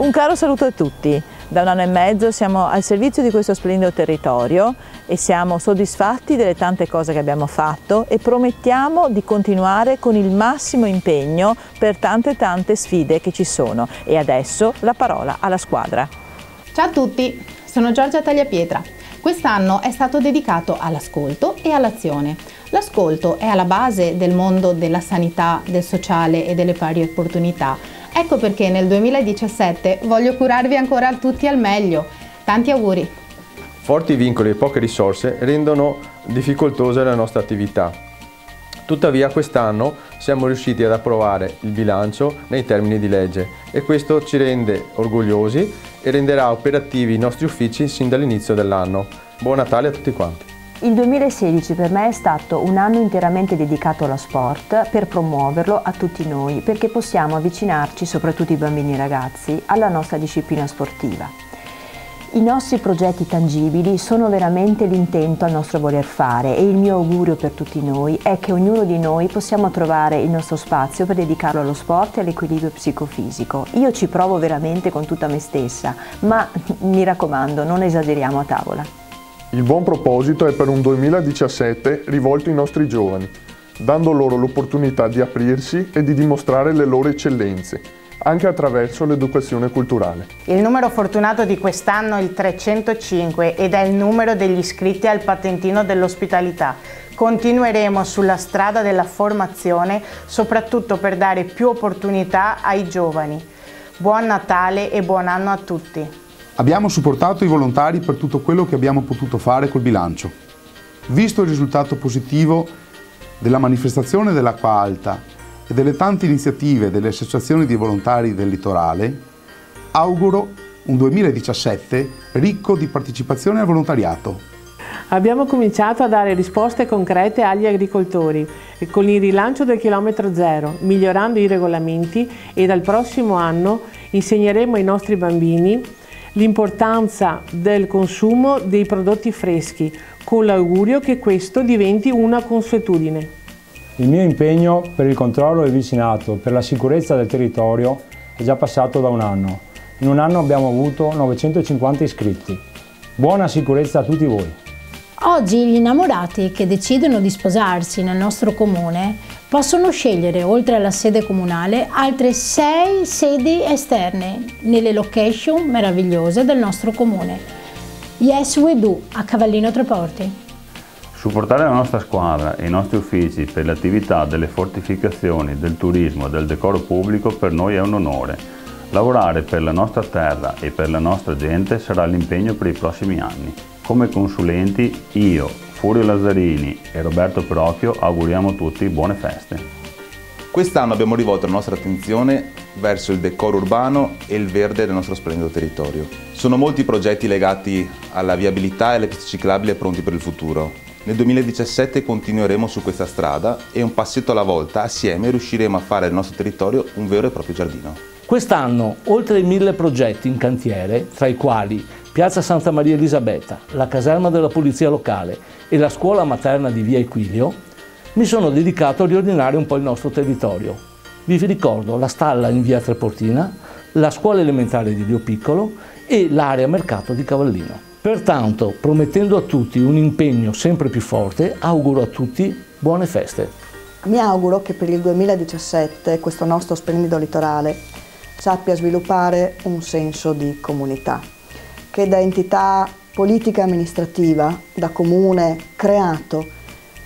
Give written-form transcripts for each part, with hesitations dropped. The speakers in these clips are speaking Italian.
Un caro saluto a tutti. Da 1 anno e mezzo siamo al servizio di questo splendido territorio e siamo soddisfatti delle tante cose che abbiamo fatto e promettiamo di continuare con il massimo impegno per tante sfide che ci sono. E adesso la parola alla squadra. Ciao a tutti, sono Giorgia Tagliapietra. Quest'anno è stato dedicato all'ascolto e all'azione. L'ascolto è alla base del mondo della sanità, del sociale e delle pari opportunità. Ecco perché nel 2017 voglio curarvi ancora tutti al meglio. Tanti auguri! Forti vincoli e poche risorse rendono difficoltose la nostra attività. Tuttavia quest'anno siamo riusciti ad approvare il bilancio nei termini di legge e questo ci rende orgogliosi e renderà operativi i nostri uffici sin dall'inizio dell'anno. Buon Natale a tutti quanti! Il 2016 per me è stato un anno interamente dedicato allo sport per promuoverlo a tutti noi, perché possiamo avvicinarci, soprattutto i bambini e i ragazzi, alla nostra disciplina sportiva. I nostri progetti tangibili sono veramente l'intento al nostro voler fare e il mio augurio per tutti noi è che ognuno di noi possiamo trovare il nostro spazio per dedicarlo allo sport e all'equilibrio psicofisico. Io ci provo veramente con tutta me stessa, ma mi raccomando, non esageriamo a tavola. Il buon proposito è per un 2017 rivolto ai nostri giovani, dando loro l'opportunità di aprirsi e di dimostrare le loro eccellenze, anche attraverso l'educazione culturale. Il numero fortunato di quest'anno è il 305 ed è il numero degli iscritti al patentino dell'ospitalità. Continueremo sulla strada della formazione, soprattutto per dare più opportunità ai giovani. Buon Natale e buon anno a tutti! Abbiamo supportato i volontari per tutto quello che abbiamo potuto fare col bilancio. Visto il risultato positivo della manifestazione dell'Acqua Alta e delle tante iniziative delle associazioni di volontari del litorale, auguro un 2017 ricco di partecipazione al volontariato. Abbiamo cominciato a dare risposte concrete agli agricoltori con il rilancio del chilometro zero, migliorando i regolamenti e dal prossimo anno insegneremo ai nostri bambini l'importanza del consumo dei prodotti freschi, con l'augurio che questo diventi una consuetudine. Il mio impegno per il controllo e il vicinato per la sicurezza del territorio è già passato da 1 anno. In 1 anno abbiamo avuto 950 iscritti. Buona sicurezza a tutti voi! Oggi gli innamorati che decidono di sposarsi nel nostro comune possono scegliere, oltre alla sede comunale, altre 6 sedi esterne nelle location meravigliose del nostro comune. Yes we do, a Cavallino Treporti. Supportare la nostra squadra e i nostri uffici per le attività delle fortificazioni, del turismo e del decoro pubblico per noi è un onore. Lavorare per la nostra terra e per la nostra gente sarà l'impegno per i prossimi anni. Come consulenti, io, Furio Lazzarini e Roberto Procchio auguriamo a tutti buone feste. Quest'anno abbiamo rivolto la nostra attenzione verso il decoro urbano e il verde del nostro splendido territorio. Sono molti progetti legati alla viabilità e alle piste ciclabili pronti per il futuro. Nel 2017 continueremo su questa strada e un passetto alla volta assieme riusciremo a fare del nostro territorio un vero e proprio giardino. Quest'anno oltre ai 1000 progetti in cantiere, tra i quali Piazza Santa Maria Elisabetta, la caserma della Polizia Locale e la scuola materna di Via Equilio, mi sono dedicato a riordinare un po' il nostro territorio. Vi ricordo la stalla in Via Treportina, la scuola elementare di Dio Piccolo e l'area mercato di Cavallino. Pertanto, promettendo a tutti un impegno sempre più forte, auguro a tutti buone feste. Mi auguro che per il 2017 questo nostro splendido litorale sappia sviluppare un senso di comunità, che da entità politica amministrativa, da comune creato,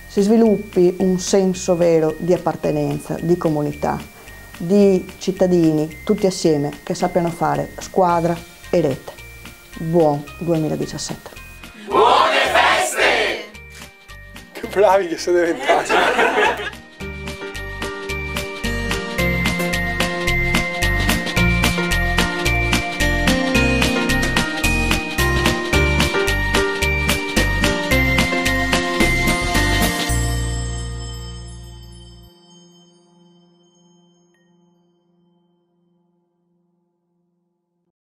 si sviluppi un senso vero di appartenenza, di comunità, di cittadini tutti assieme che sappiano fare squadra e rete. Buon 2017! Buone feste! Che bravi che siete diventati!